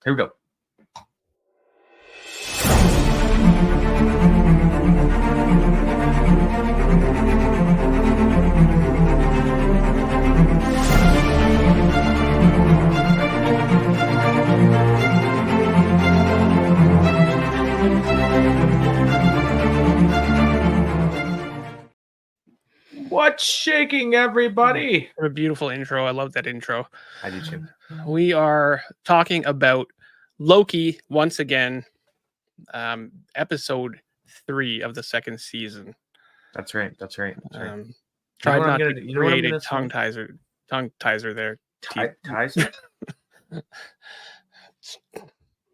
Here we go. What's shaking, everybody? What a beautiful intro. I love that intro. I do too. We are talking about Loki once again, episode 3 of the second season. That's right. That's right. Tried not to create a tongue tizer there. Tizer?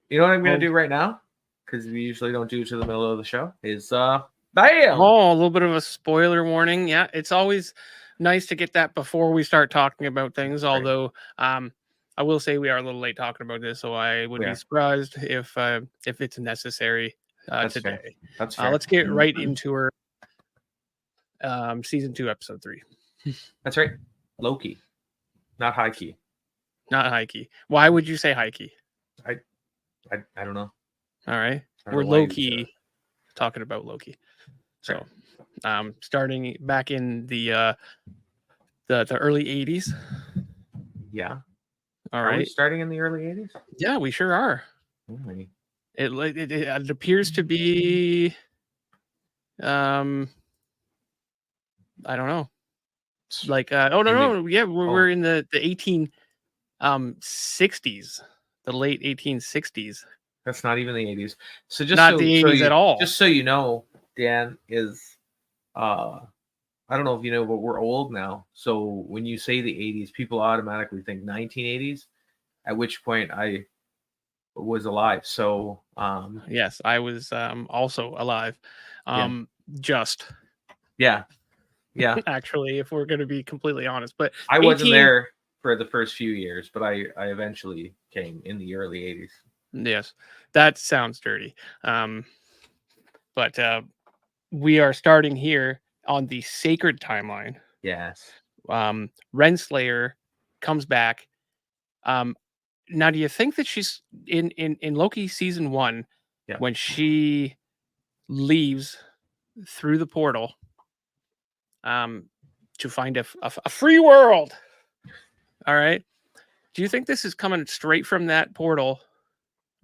You know what I'm going to do right now? Because we usually don't do it to the middle of the show. Is bam! Oh, a little bit of a spoiler warning. Yeah, it's always nice to get that before we start talking about things. Right. Although, I will say we are a little late talking about this, so I would be surprised if it's necessary today. Fair. That's fair. Let's get right into her. Season 2, episode 3. That's right. Loki, not high key. Not high key. Why would you say high key? I don't know. All right, we're low key talking about Loki. So, starting back in the early 80s. Yeah. All right. Are we starting in the early 80s? Yeah, we sure are. Really? It appears to be. I don't know. Like we're in the 1860s, the late 1860s. That's not even the 80s. So just not the 80s at all. Just so you know, Dan is I don't know if you know, but we're old now. So when you say the 80s, people automatically think 1980s, at which point I was alive. So yes, I was also alive. Yeah. Actually, if we're going to be completely honest, but I wasn't there for the first few years, but I eventually came in the early 80s. Yes, that sounds dirty. But we are starting here on the sacred timeline. Yes. Renslayer comes back. Now, do you think that she's in Loki season 1 when she leaves through the portal to find a free world? All right. Do you think this is coming straight from that portal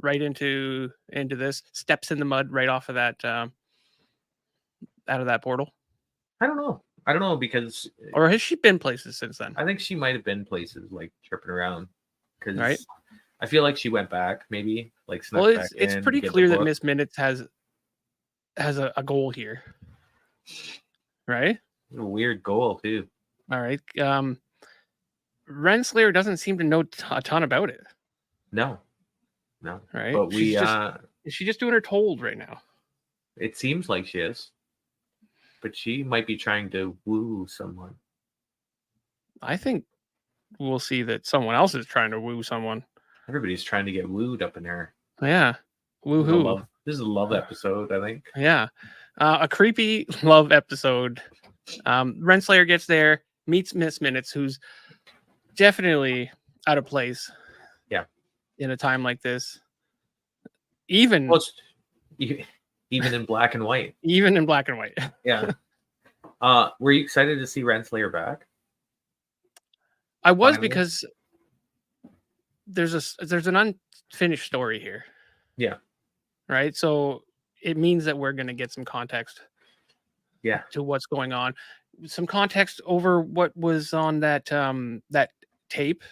right into this? Steps in the mud right off of that out of that portal? I don't know because or has she been places since then? I think she might have been places like tripping around because I feel like she went back, maybe like snuck back it's pretty clear that Miss Minutes has a goal here, right? A weird goal too. All right. Renslayer doesn't seem to know a ton about it. No. Right. But is she just doing her told right now? It seems like she is. But she might be trying to woo someone. I think we'll see that someone else is trying to woo someone. Everybody's trying to get wooed up in there. Yeah. Woohoo. This is a love episode, I think. Yeah. A creepy love episode. Renslayer gets there, meets Miss Minutes, who's definitely out of place. Yeah. In a time like this. Even in black and white. Even in black and white. Yeah. Were you excited to see Renslayer back? I was, because there's an unfinished story here. Yeah. Right? So it means that we're going to get some context. Yeah. To what's going on. Some context over what was on that that tape.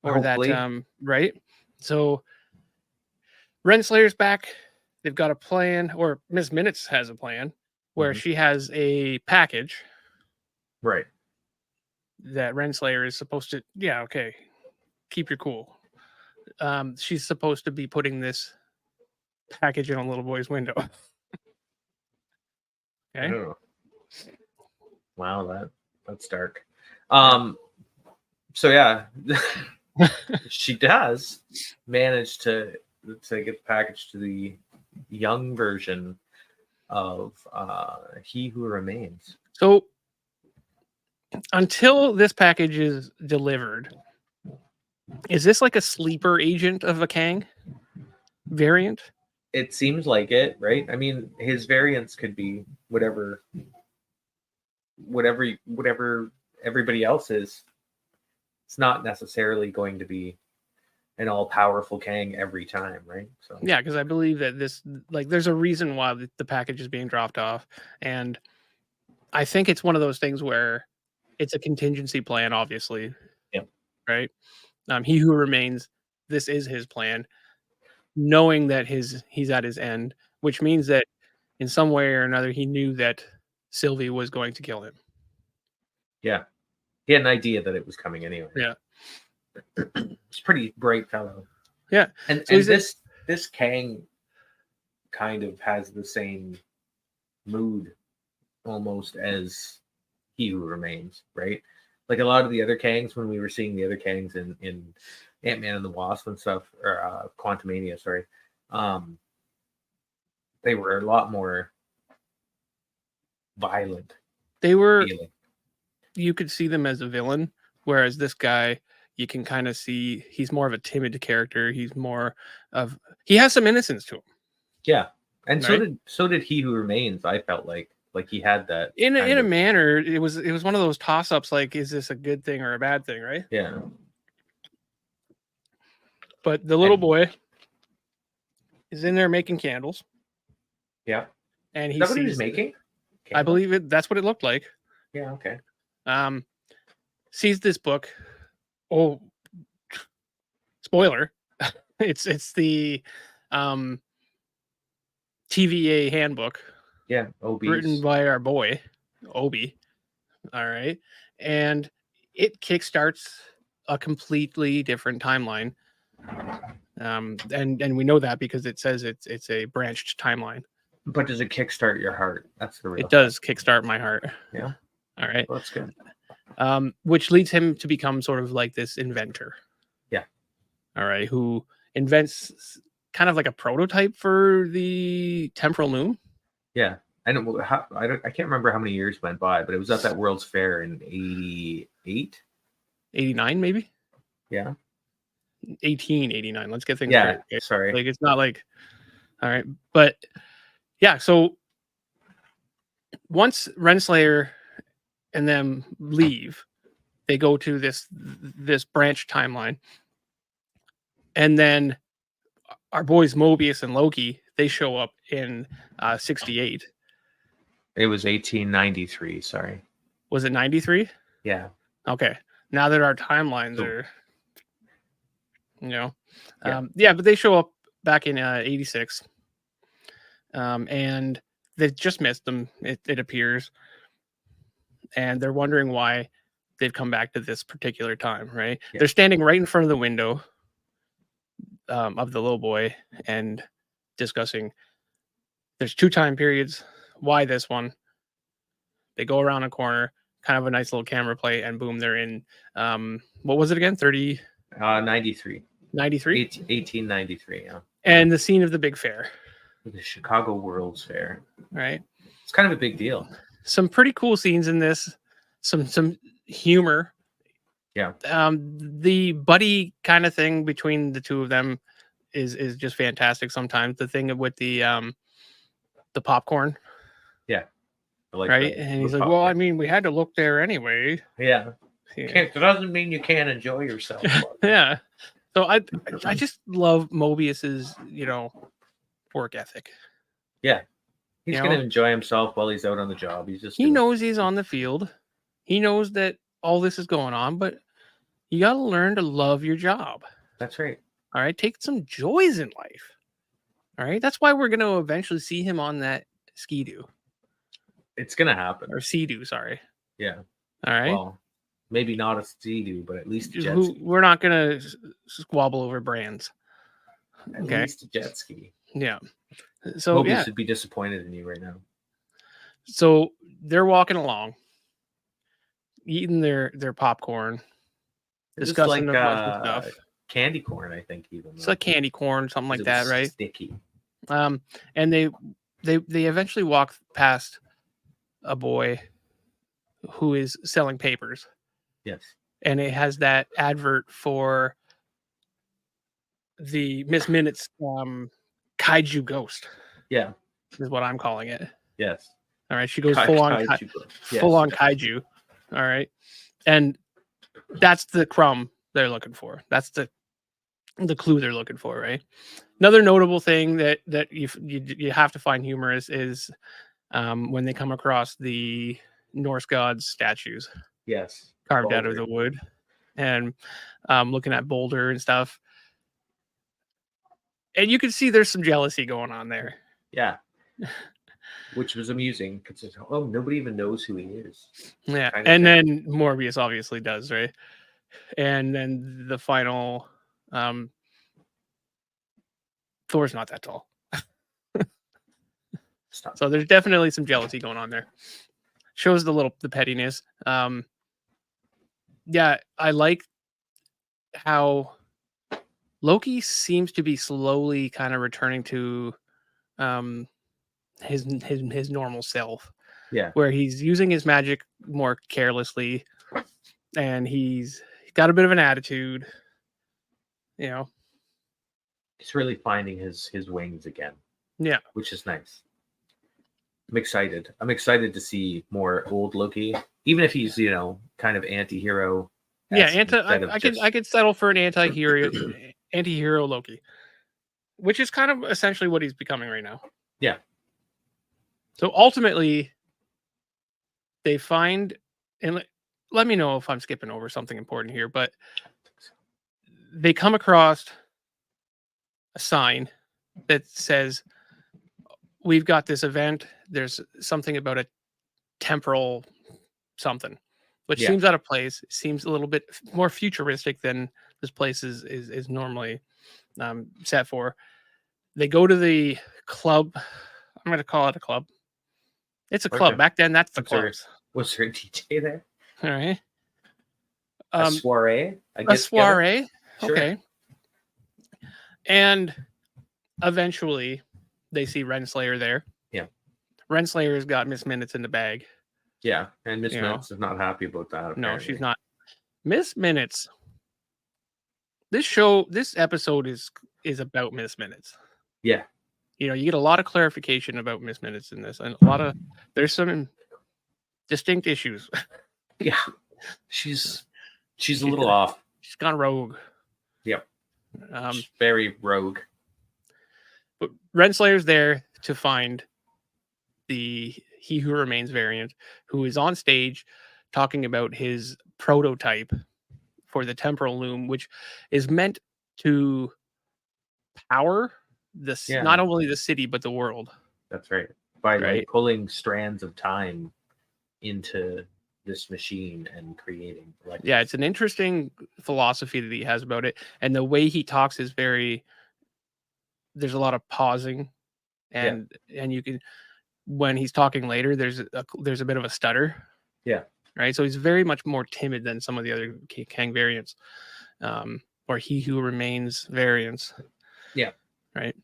Or hopefully. That right? So Renslayer's back. They've got a plan, or Miss Minutes has a plan, where she has a package. Right. That Renslayer is supposed to, keep your cool. She's supposed to be putting this package in a little boy's window. Okay. Oh. Wow, that's dark. So yeah, she does manage to get the package to the young version of He Who Remains. So until this package is delivered, Is this like a sleeper agent of a Kang variant? It seems like it, right? I mean, his variants could be whatever everybody else is. It's not necessarily going to be an all-powerful Kang every time, right? So yeah, because I believe that this, like, there's a reason why the package is being dropped off, and I think it's one of those things where it's a contingency plan, obviously. Yep. Right. He who remains, this is his plan, knowing that he's at his end, which means that in some way or another he knew that Sylvie was going to kill him. Yeah, he had an idea that it was coming anyway. Yeah, it's pretty bright fellow. Yeah, and this Kang kind of has the same mood almost as He Who Remains, right? Like a lot of the other Kangs, when we were seeing the other Kangs in Ant-Man and the Wasp and stuff, or Quantumania, sorry, they were a lot more violent. They were feeling. You could see them as a villain, whereas this guy, you can kind of see he's more of a timid character. He has some innocence to him. Yeah, and right? so did He Who Remains. I felt like he had that in a manner. It was one of those toss-ups. Like, is this a good thing or a bad thing, right? Yeah. But the little boy is in there making candles. Yeah, and is that what he was making? Candles? I believe that's what it looked like. Yeah. Okay. Sees this book. Oh, spoiler! it's the TVA handbook. Yeah, Obi's. Written by our boy Obi. All right, and it kickstarts a completely different timeline. And we know that because it says it's a branched timeline. But does it kickstart your heart? That's the real. It does kickstart my heart. Yeah. All right. Well, that's good. Which leads him to become sort of like this inventor. Yeah. All right. Who invents kind of like a prototype for the temporal loom. Yeah. I can't remember how many years went by, but it was at that World's Fair in 88? 89, maybe? Yeah. 1889. Let's get things straight. Okay? Sorry. Like, it's not like, all right. But yeah, so once Renslayer and them leave, they go to this branch timeline. And then our boys Mobius and Loki, they show up in 68. It was 1893, sorry. Was it 93? Yeah. Okay. Now that our timelines are, but they show up back in 86. And they've just missed them, it appears. And they're wondering why they've come back to this particular time, right? Yeah. They're standing right in front of the window of the little boy and discussing, there's 2 time periods. Why this one? They go around a corner, kind of a nice little camera play, and boom, they're in, what was it again? 93. 93? 1893, yeah. And the scene of the big fair. The Chicago World's Fair. Right. It's kind of a big deal. Some pretty cool scenes in this. Some humor. Yeah. The buddy kind of thing between the two of them is just fantastic sometimes. The thing with the popcorn. Yeah. Like right. And he's like, popcorn. Well, I mean, we had to look there anyway. Yeah. It doesn't mean you can't enjoy yourself. Yeah. So I just love Mobius's, work ethic. Yeah. He's going to enjoy himself while he's out on the job. He knows he's on the field. He knows that all this is going on, but you got to learn to love your job. That's right. All right. Take some joys in life. All right. That's why we're going to eventually see him on that ski-doo. It's going to happen. Or sea-doo, sorry. Yeah. All right. Well, maybe not a sea-doo, but at least a jet ski. We're not going to squabble over brands. At least a jet ski. Yeah. So Mobius would be disappointed in you right now. So they're walking along, eating their popcorn, discussing stuff. Candy corn, I think. Even it's like candy corn, something like that, right? Sticky. And they eventually walk past a boy who is selling papers. Yes. And it has that advert for the Miss Minutes kaiju ghost. Yeah. Is what I'm calling it. Yes. All right. She goes full on kaiju. All right. And that's the crumb they're looking for. That's the clue they're looking for, right? Another notable thing that you have to find humorous is when they come across the Norse gods statues. Yes. Carved out of the wood, and looking at Boulder and stuff. And you can see there's some jealousy going on there. Yeah. Which was amusing because nobody even knows who he is. Yeah. And then Mobius obviously does, right? And then the final Thor's not that tall. So there's definitely some jealousy going on there. Shows the pettiness. Yeah, I like how Loki seems to be slowly kind of returning to his normal self. Yeah. Where he's using his magic more carelessly, and he's got a bit of an attitude. You know, he's really finding his wings again. Yeah, which is nice. I'm excited. I'm excited to see more old Loki, even if he's kind of anti-hero. Yeah, I could settle for an anti-hero Loki, which is kind of essentially what he's becoming right now. Yeah. So ultimately, they find, and let me know if I'm skipping over something important here, but they come across a sign that says, we've got this event. There's something about a temporal something, which seems out of place. It seems a little bit more futuristic than this place is normally set for. They go to the club. I'm going to call it a club. It's a club. Back then, that's the clubs. Was there a DJ there? All right. A soiree? A soiree. Sure. Okay. And eventually, they see Renslayer there. Yeah. Renslayer's got Miss Minutes in the bag. Yeah, and Miss Minutes is not happy about that. Apparently. No, she's not. Miss Minutes. This episode is about Miss Minutes. Yeah. You get a lot of clarification about Miss Minutes in this, and there's some distinct issues. Yeah, she's a little off. She's gone rogue. Yep. Very rogue. But Renslayer's there to find the He Who Remains variant, who is on stage talking about his prototype for the temporal loom, which is meant to power not only the city but the world. That's right. By like pulling strands of time into this machine and creating. Yeah, it's an interesting philosophy that he has about it, and the way he talks is there's a lot of pausing, and you can, when he's talking later, there's a bit of a stutter. Yeah. Right. So he's very much more timid than some of the other Kang variants, or He Who Remains variants. Yeah. Right.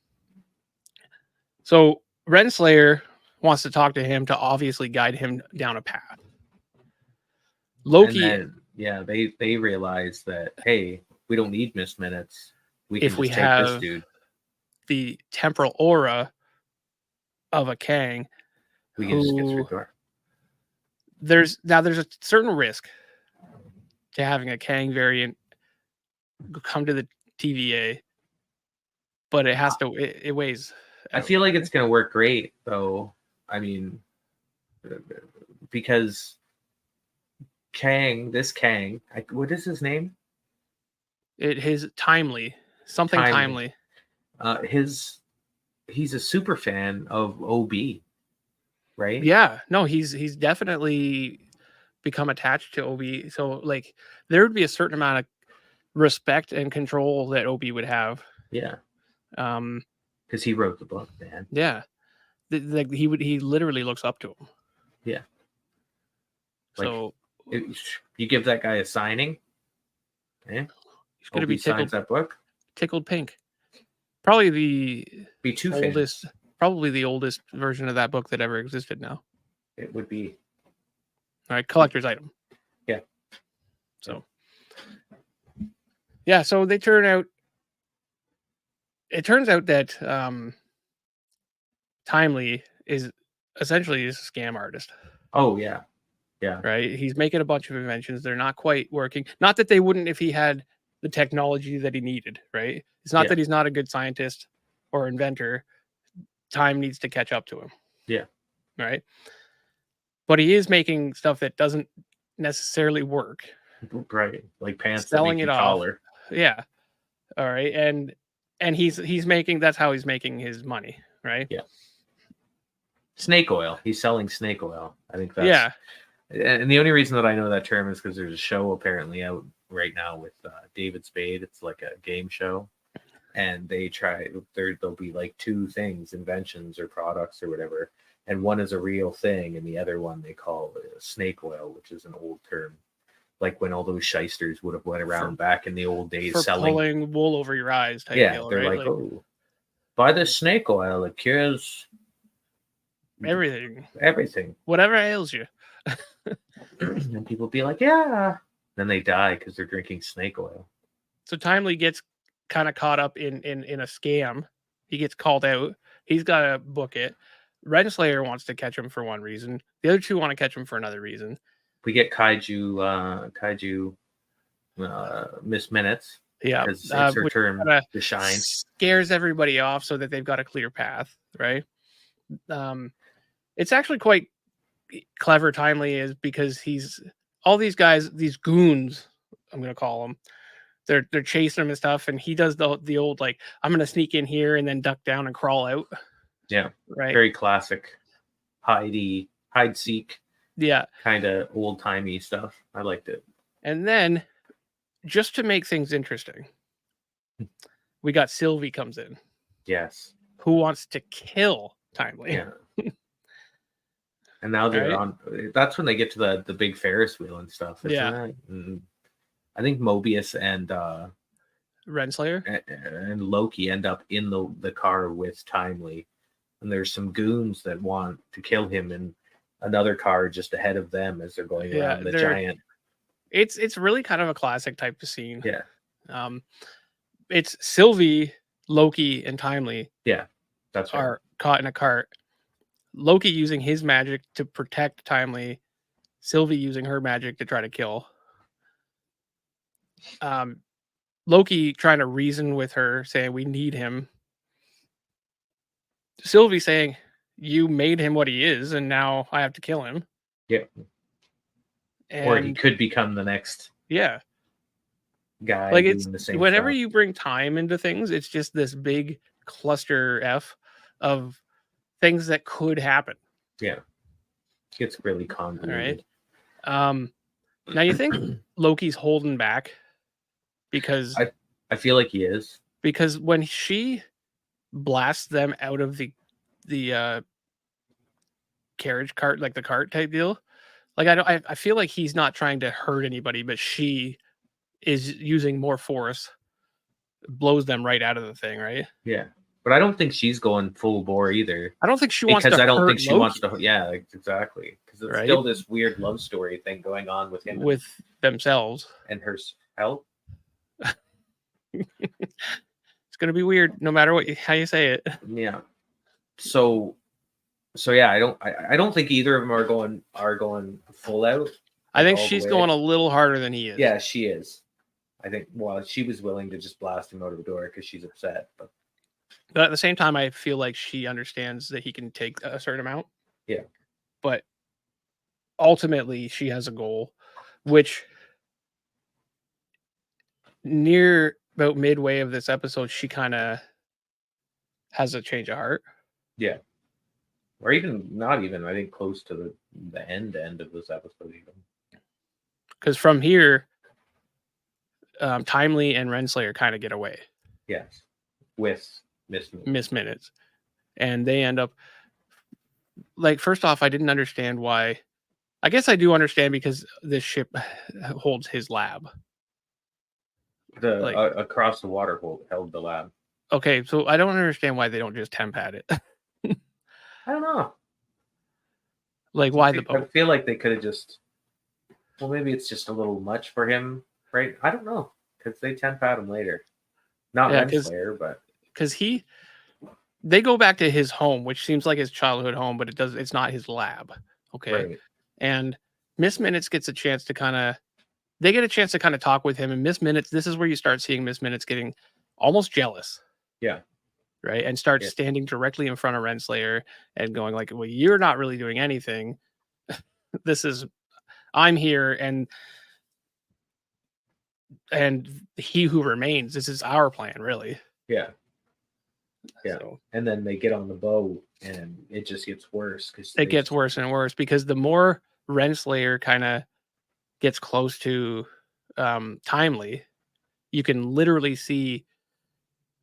So Renslayer wants to talk to him to obviously guide him down a path. Loki. They realize that, hey, we don't need Miss Minutes. We can take this dude. The temporal aura of a Kang. We can just get through the door. There's a certain risk to having a Kang variant come to the TVA, but it weighs. I feel like it's going to work great, though. I mean, because this Kang, what is his name? His Timely. He's a super fan of OB, right? Yeah, no, he's definitely become attached to OB. So like there would be a certain amount of respect and control that OB would have. Yeah. Because he wrote the book, man. Yeah. Like he literally looks up to him. Yeah. So you give that guy a signing, he's going to be signs that book. Tickled pink. Probably the oldest version of that book that ever existed now. It would be. All right, collector's item. Yeah. So. Yeah, so they turn out it turns out that Timely is essentially just a scam artist. Oh yeah. Yeah. Right. He's making a bunch of inventions. They're not quite working. Not that they wouldn't if he had the technology that he needed. Right. It's not that he's not a good scientist or inventor. Time needs to catch up to him. Yeah. Right. But he is making stuff that doesn't necessarily work. Right. Like pants selling that make it you off. taller. Yeah. All right. And he's making, that's how he's making his money. Right. Yeah. Snake oil. He's selling snake oil. I think that's And the only reason that I know that term is because there's a show apparently out right now with David Spade. It's like a game show, and there'll be like two things, inventions or products or whatever, and one is a real thing, and the other one they call snake oil, which is an old term, like when all those shysters would have went around back in the old days for selling pulling wool over your eyes type deal, they're right? like, oh, buy this snake oil, it cures everything, whatever ails you. And people be like, yeah, then they die because they're drinking snake oil. So Timely gets kind of caught up in a scam. He gets called out. He's got to book it. Renslayer wants to catch him for one reason. The other two want to catch him for another reason. We get Kaiju Miss Minutes. Yeah, because it's her turn to shine. Scares everybody off so that they've got a clear path, right? It's actually quite clever. Timely is because he's all these guys, these goons, I'm gonna call them. They're chasing him and stuff, and he does the old like, I'm gonna sneak in here and then duck down and crawl out. Yeah, right. Very classic, hide seek. Yeah, kind of old timey stuff. I liked it. And then, just to make things interesting, we got Sylvie comes in. Yes. Who wants to kill Timely? Yeah. And now they're on. That's when they get to the big Ferris wheel and stuff. Isn't it? I think Mobius and Renslayer and Loki end up in the car with Timely, and there's some goons that want to kill him in another car just ahead of them as they're going around the giant. It's really kind of a classic type of scene. Yeah. It's Sylvie, Loki, and Timely. Yeah, that's right. Are caught in a cart. Loki using his magic to protect Timely, Sylvie using her magic to try to kill. Loki trying to reason with her, saying we need him. Sylvie saying, you made him what he is, and now I have to kill him. Yeah. Or he could become the next guy. Like it's the same whenever you bring time into things, it's just this big cluster F of things that could happen. Yeah. It gets really convoluted. All right. Now you think Loki's holding back because I feel like he is. Because when she blasts them out of the carriage cart, like the cart type deal, like I feel like he's not trying to hurt anybody, but she is using more force, blows them right out of the thing, right? Yeah. But I don't think she's going full bore either. I don't think she wants to because I don't hurt think she Loki. wants to. Yeah, exactly. Because it's still this weird love story thing going on with him, with themselves, and her help. It's gonna be weird, no matter how you say it. Yeah. So yeah, I don't think either of them are going full out. I think she's going a little harder than he is. Yeah, she is. I think. Well, she was willing to just blast him out of the door because she's upset, but at the same time, I feel like she understands that he can take a certain amount. Yeah. But ultimately, she has a goal, which near about midway of this episode, she kind of has a change of heart. Yeah. Or even not even, I think close to the end of this episode even. Because from here, Timely and Renslayer kind of get away. Yes. With Miss Minutes. And they end up, like, first off, I didn't understand why. I guess I do understand because this ship holds his lab. Across the water held the lab. Okay, so I don't understand why they don't just temp at it. I don't know. Like, why the boat? I feel like they could have just. Well, maybe it's just a little much for him, right? I don't know, because they temp at him later. Not Renslayer, but because they go back to his home, which seems like his childhood home, but it's not his lab. Okay. Right. And Miss Minutes gets a chance to they get a chance to kind of talk with him. And Miss Minutes, this is where you start seeing Miss Minutes getting almost jealous. Yeah. Right. And start standing directly in front of Renslayer and going like, well, you're not really doing anything. I'm here and he who remains, this is our plan, really. Yeah. Yeah. So, and then they get on the boat and it just gets worse gets worse and worse because the more Renslayer kind of gets close to Timely, you can literally see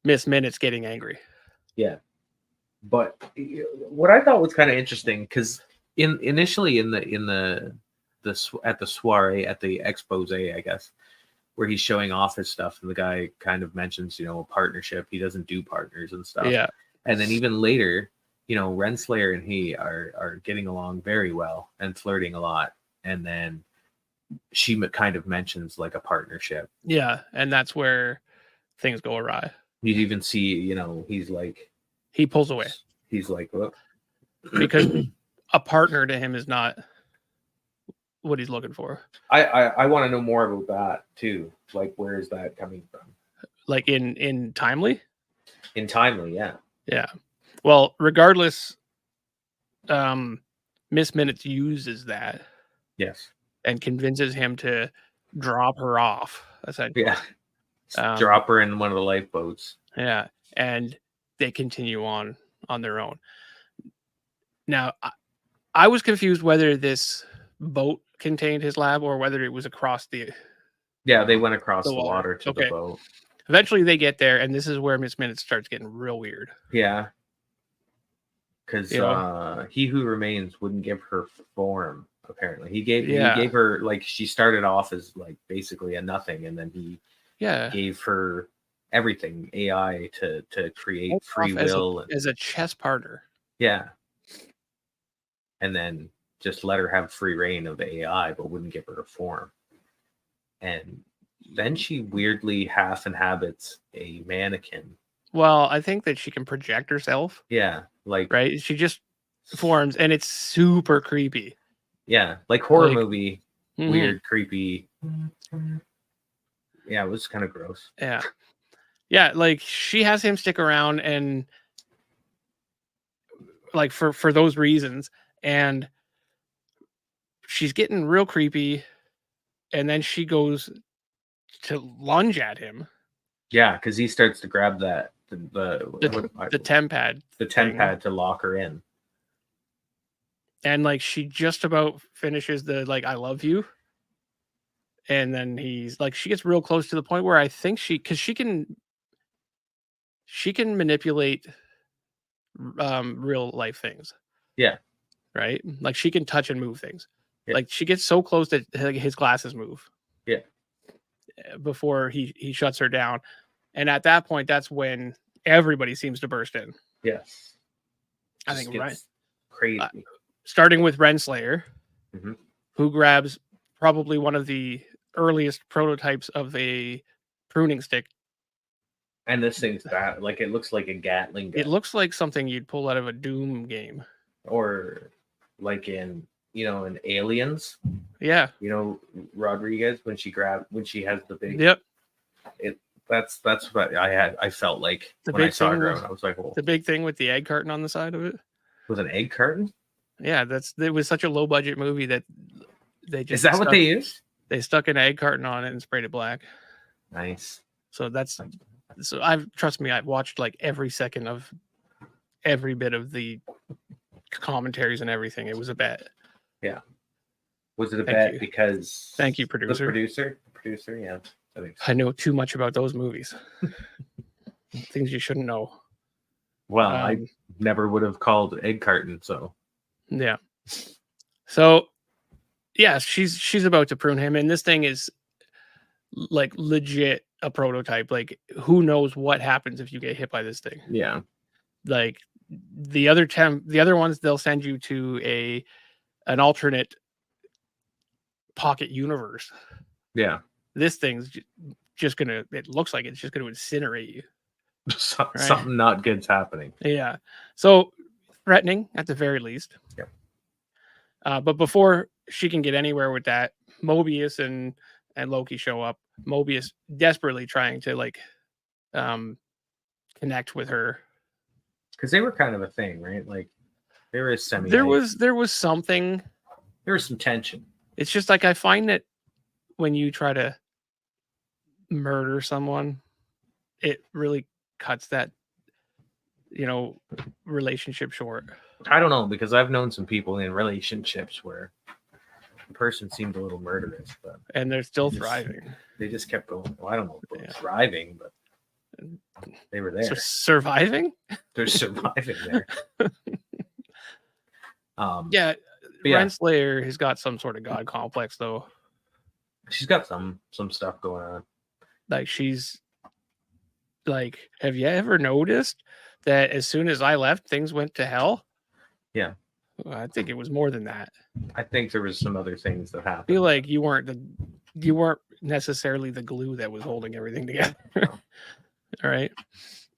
Miss Minutes getting angry. Yeah. But what I thought was kind of interesting, because initially at the soiree, at the expose, I guess, where he's showing off his stuff, and the guy kind of mentions, a partnership. He doesn't do partners and stuff. Yeah. And then even later, Renslayer and he are getting along very well and flirting a lot. And then she kind of mentions like a partnership. Yeah, and that's where things go awry. You even see, he's like, he pulls away. He's like, look, because a partner to him is not what he's looking for. I want to know more about that too. Like, where is that coming from? Like in Timely? In Timely, yeah. Yeah. Well, regardless, Miss Minutes uses that. Yes. And convinces him to drop her off, essentially. Yeah. Drop her in one of the lifeboats. Yeah. And they continue on their own. Now, I was confused whether this boat contained his lab or whether it was across the... Yeah, they went across the water to the boat. Eventually they get there, and this is where Miss Minutes starts getting real weird. Yeah. Because he who remains wouldn't give her form, apparently. He gave her, like, she started off as, like, basically a nothing, and then he gave her everything, AI, to create free will. As a chess partner. Yeah. And then just let her have free reign of the AI, but wouldn't give her a form. And then she weirdly half inhabits a mannequin. Well, I think that she can project herself. Yeah. Like, right? She just forms, and it's super creepy. Yeah. Like horror movie, weird, creepy. Yeah, it was kind of gross. Yeah. Yeah, like she has him stick around and like for those reasons, and she's getting real creepy, and then she goes to lunge at him. Yeah, because he starts to grab the temp pad. The temp pad to lock her in. And like she just about finishes the like I love you. And then he's like she gets real close to the point where I think she can manipulate real life things. Yeah. Right? Like she can touch and move things. Yeah. Like she gets so close that his glasses move. Yeah. Before he shuts her down. And at that point, that's when everybody seems to burst in. Yes. I think crazy. Starting with Renslayer, who grabs probably one of the earliest prototypes of a pruning stick. And this thing's bad. Like, it looks like a Gatling gun. It looks like something you'd pull out of a Doom game. Or like in Aliens. Yeah. Rodriguez, when she has the big... Yep. That's what I felt like when I saw her. I was like, "Oh." The big thing with the egg carton on the side of it. Was an egg carton? Yeah, it was such a low budget movie that they just... Is that what they used? They stuck an egg carton on it and sprayed it black. Nice. So trust me, I've watched like every second of every bit of the commentaries and everything. It was a bet. Yeah. Was it a bet because... Thank you, producer. The producer, yeah. I know too much about those movies. Things you shouldn't know. Well, I never would have called egg carton, so... Yeah. So, yeah, she's about to prune him, and this thing is like legit a prototype. Like, who knows what happens if you get hit by this thing? Yeah. Like the other ones, they'll send you to an alternate pocket universe. Yeah. This thing's just gonna... It looks like it's just gonna incinerate you. Something not good's happening. Yeah. So threatening at the very least. Yep. But before she can get anywhere with that, Mobius and Loki show up. Mobius desperately trying to like connect with her. Because they were kind of a thing, right? Like there is There was something. There was some tension. It's just like I find that when you try to murder someone, it really cuts that, relationship short. I don't know, because I've known some people in relationships where the person seemed a little murderous, and they're still thriving. They just kept going. Well, I don't know if they're thriving, but they were there. Surviving? They're surviving there. Yeah, Renslayer has got some sort of god complex, though. She's got some stuff going on. Like she's like, have you ever noticed that as soon as I left, things went to hell? Yeah. Well, I think it was more than that. I think there was some other things that happened. I feel like you weren't necessarily the glue that was holding everything together. All right.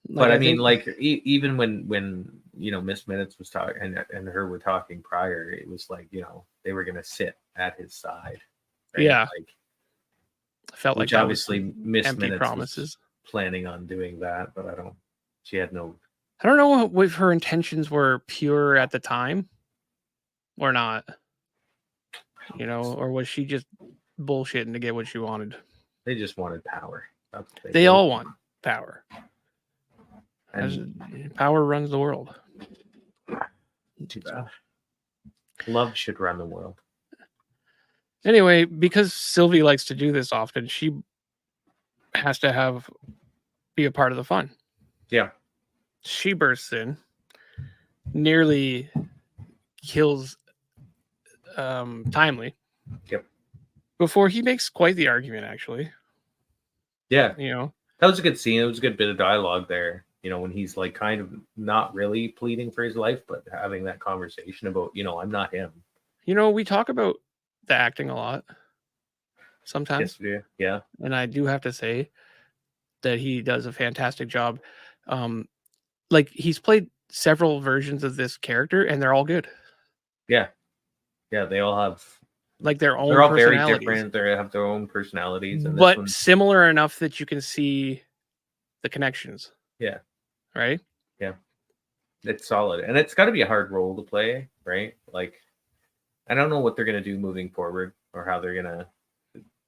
But I mean, like even when Miss Minutes was talking and her were talking prior, it was like they were gonna sit at his side. Right? Yeah. Like felt like obviously Miss Minutes promises. Was planning on doing that, but she had no. I don't know if her intentions were pure at the time or not. Or was she just bullshitting to get what she wanted? They just wanted power. They all want power. And power runs the world. Too bad. Love should run the world. Anyway, because Sylvie likes to do this often, she has to be a part of the fun. Yeah. She bursts in, nearly kills Timely. Yep. Before he makes quite the argument, actually. Yeah. That was a good scene. It was a good bit of dialogue there. When he's like kind of not really pleading for his life, but having that conversation about, I'm not him. We talk about the acting a lot sometimes. Yes, we do. Yeah. And I do have to say that he does a fantastic job. Like he's played several versions of this character and they're all good. Yeah. Yeah. They all have like their own. They're all very different. They have their own personalities. And but similar enough that you can see the connections. Yeah. Right? Yeah. It's solid. And it's got to be a hard role to play, right? Like, I don't know what they're going to do moving forward or how they're going to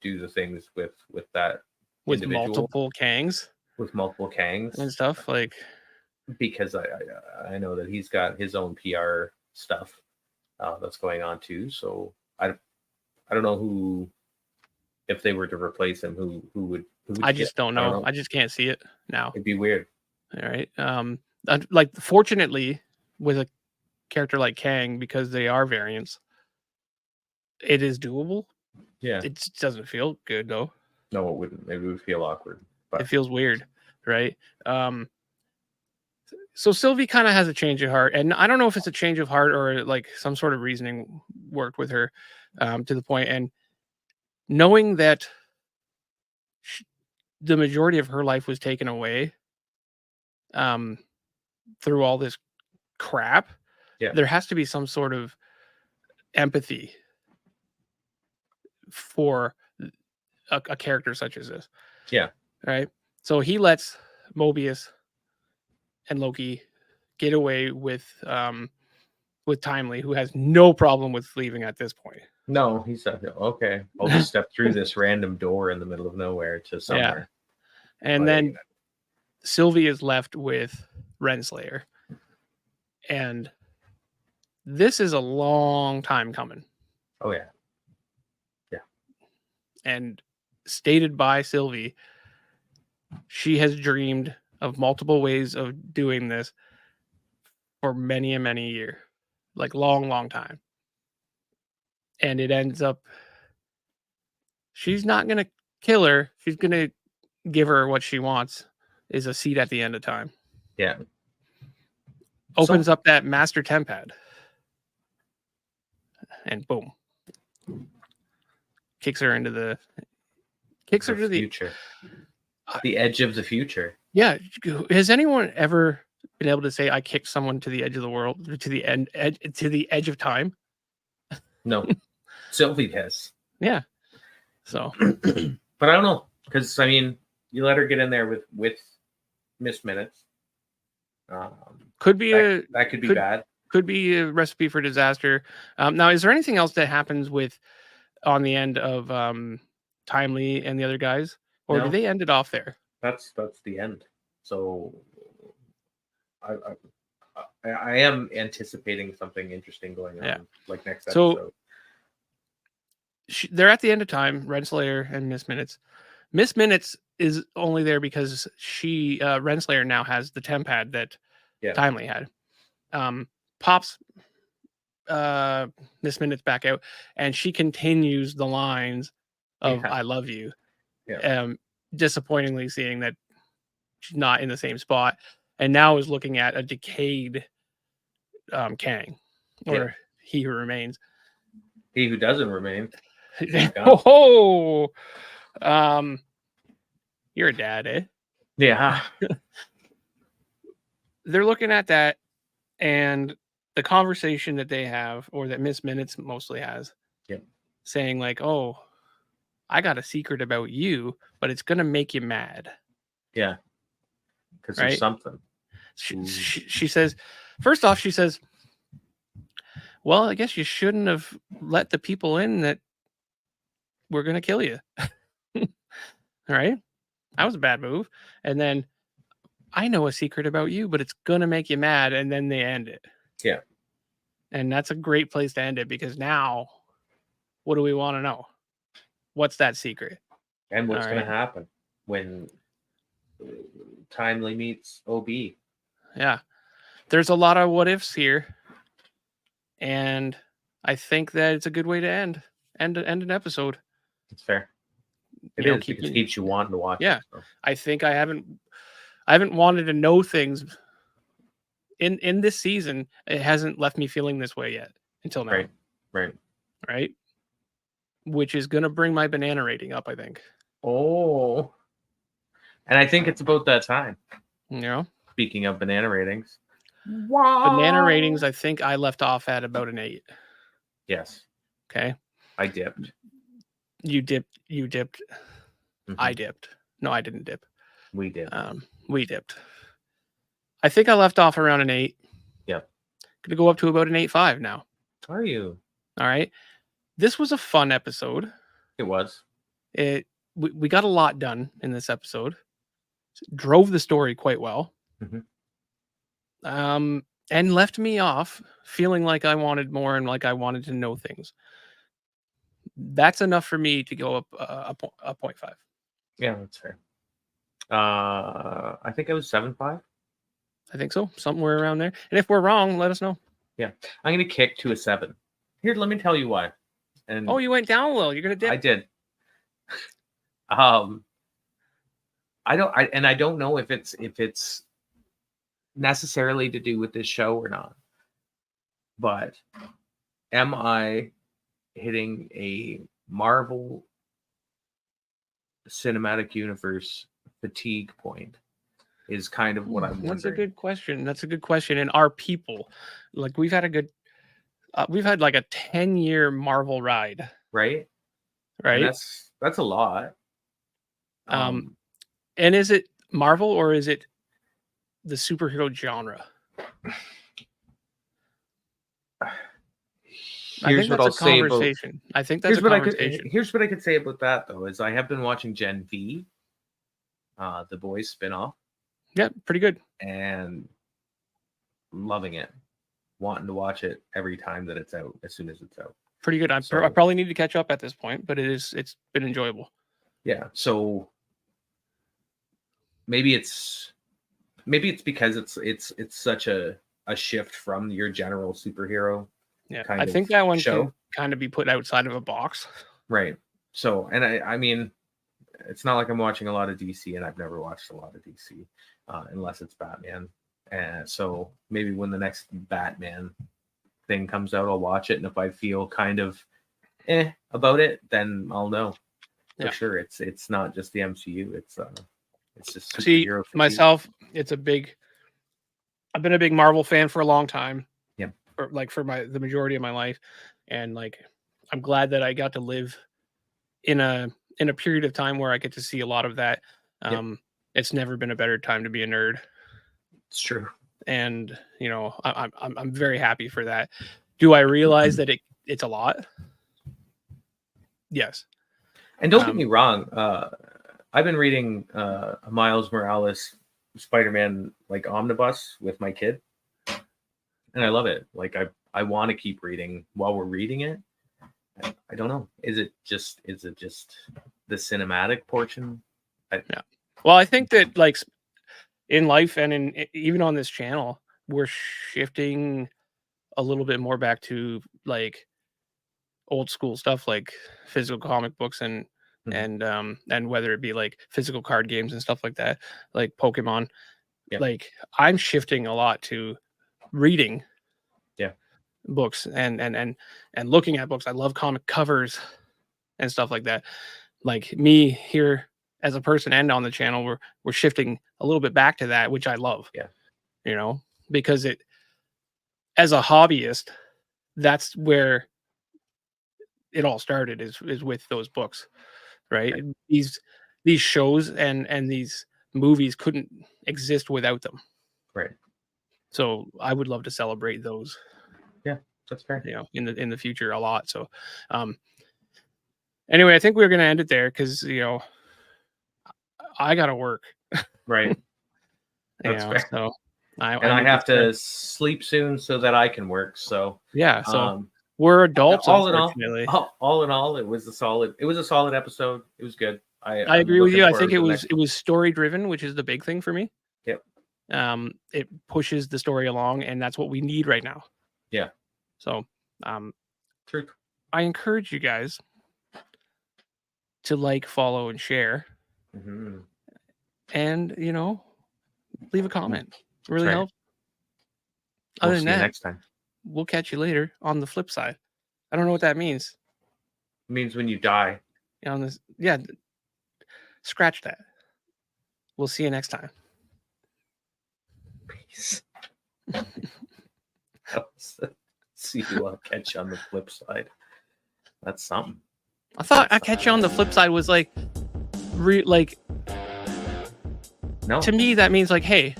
do the things with that. With multiple Kangs? With multiple Kangs. And stuff. Like, because I know that he's got his own PR stuff that's going on too. So I don't know if they were to replace him, who would I just don't know. I just can't see it now. It'd be weird. All right. Like fortunately, with a character like Kang, because they are variants, it is doable. Yeah. It just doesn't feel good though. No, it wouldn't. Maybe it would feel awkward. But it feels weird, right? So Sylvie kind of has a change of heart, and I don't know if it's a change of heart or like some sort of reasoning worked with her to the point, and knowing that the majority of her life was taken away through all this crap, there has to be some sort of empathy for a character such as this. Yeah. Right. So he lets Mobius and Loki get away with Timely, who has no problem with leaving at this point. No, he said, okay, I'll just step through this random door in the middle of nowhere to somewhere. Yeah. And then Sylvie is left with Renslayer. And this is a long time coming. Oh, yeah. Yeah. And stated by Sylvie, she has dreamed of multiple ways of doing this for many and many years. Like long time. And it ends up she's not going to kill her. She's going to give her what she wants, is a seat at the end of time. Yeah. Opens up that master tempad. And boom. Kicks her to the future. the edge of the future. Yeah. Has anyone ever been able to say I kicked someone to the edge of the world, to the edge of time? No, Sylvie has. Yeah. So, but I don't know, because I mean, you let her get in there with Miss Minutes. Could be that could be bad. Could be a recipe for disaster. Now, is there anything else that happens on the end of Timely and the other guys, or do they end it off there? That's the end. So I am anticipating something interesting going on, like next episode. They're at the end of time, Renslayer and Miss Minutes. Miss Minutes is only there because Renslayer now has the temp pad that Timely had. Pops Miss Minutes back out, and she continues the lines of "I love you." Disappointingly, seeing that she's not in the same spot, and now is looking at a decayed Kang, or He Who Remains. He Who Doesn't Remain. Oh, you're a dad, eh? Yeah. They're looking at that, and the conversation that they have, or that Miss Minutes mostly has, saying like, "Oh, I got a secret about you, but it's gonna make you mad." Yeah, because there's something. She says, first off, she says, "Well, I guess you shouldn't have let the people in that were gonna kill you." Right? That was a bad move. And then, "I know a secret about you, but it's gonna make you mad," and then they end it. Yeah. And that's a great place to end it, because now, what do we want to know? What's that secret? And what's going to happen when Timely meets OB? Yeah. There's a lot of what ifs here. And I think that it's a good way to end an episode. It's fair. It keeps you wanting to watch it. So. I think I haven't wanted to know things in this season. It hasn't left me feeling this way yet until now. Right. Which is going to bring my banana rating up, I think. Oh. And I think it's about that time. Speaking of banana ratings. Wow. Banana ratings, I think I left off at about an 8. Yes. Okay. I dipped. You dipped. Mm-hmm. I dipped. No, I didn't dip. We dipped. We dipped. I think I left off around an 8. Yep. Gonna go up to about an 8.5 now. Are you? All right. This was a fun episode. It was. We got a lot done in this episode. Drove the story quite well. Mm-hmm. And left me off feeling like I wanted more and like I wanted to know things. That's enough for me to go up a 0.5. Yeah, that's fair. I think it was 7.5. I think so, somewhere around there. And if we're wrong, let us know. Yeah, I'm gonna kick to a 7. Here, let me tell you why. And you went down low. You're gonna dip. I did. I don't know if it's necessarily to do with this show or not. But am I hitting a Marvel Cinematic Universe fatigue point? Is kind of what I'm wondering. That's a good question. And our people, like, we've had like a 10-year Marvel ride. Right. And that's a lot. And is it Marvel or is it the superhero genre? Here's what I'll say about. I think that's a conversation. Here's what I could say about that, though, is I have been watching Gen V, the Boys spinoff. Yeah, pretty good. And loving it. Wanting to watch it every time that it's out, as soon as it's out. Pretty good. I probably need to catch up at this point, but it's been enjoyable. Yeah. So maybe it's because it's such a shift from your general superhero. Yeah, I think that one can kind of be put outside of a box. Right. So, and I mean, it's not like I'm watching a lot of DC, and I've never watched a lot of DC, unless it's Batman. And so maybe when the next Batman thing comes out, I'll watch it. And if I feel kind of about it, then I'll know for sure. It's not just the MCU. It's just See, superhero fatigue. myself, I've been a big Marvel fan for a long time. Yeah. For the majority of my life. And like, I'm glad that I got to live in a period of time where I get to see a lot of that. It's never been a better time to be a nerd. It's true. And you know, I'm very happy for that. Do I realize that it's a lot? Yes. And don't get me wrong, I've been reading Miles Morales Spider-Man like omnibus with my kid, and I love it. Like I want to keep reading while we're reading it. I don't know. Is it just the cinematic portion? Yeah. Well, I think that like in life and even on this channel, we're shifting a little bit more back to like old school stuff, like physical comic books and whether it be like physical card games and stuff like that, like Pokemon. Like I'm shifting a lot to reading books and looking at books. I love comic covers and stuff like that. Like me here as a person and on the channel, we're shifting a little bit back to that, which I love. You know, because it, as a hobbyist, that's where it all started is with those books, right? These shows and these movies couldn't exist without them. Right. So I would love to celebrate those. Yeah, that's fair. You know, in the future a lot. So anyway, I think we're gonna end it there because you know I gotta work. Right. That's fair. So I have to sleep soon so that I can work. So yeah, so we're adults. All in all, it was a solid episode. It was good. I agree with you. I think it was story driven, which is the big thing for me. Yep. It pushes the story along, and that's what we need right now. Yeah. So true. I encourage you guys to like, follow, and share. Mm-hmm. And you know, leave a comment. It really helps. Other than that, next time we'll catch you later on the flip side. I don't know what that means. It means when you die. On this, yeah. Scratch that. We'll see you next time. Peace. See you. I'll catch you on the flip side. That's something. I thought I catch you on the flip side was like, no. To me, that means like, hey,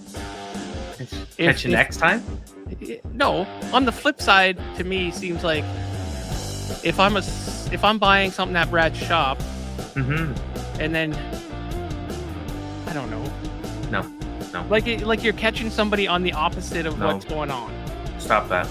catch you next time. No, on the flip side, to me seems like if I'm buying something at Brad's shop, and then I don't know. No. Like you're catching somebody on the opposite of what's going on. Stop that.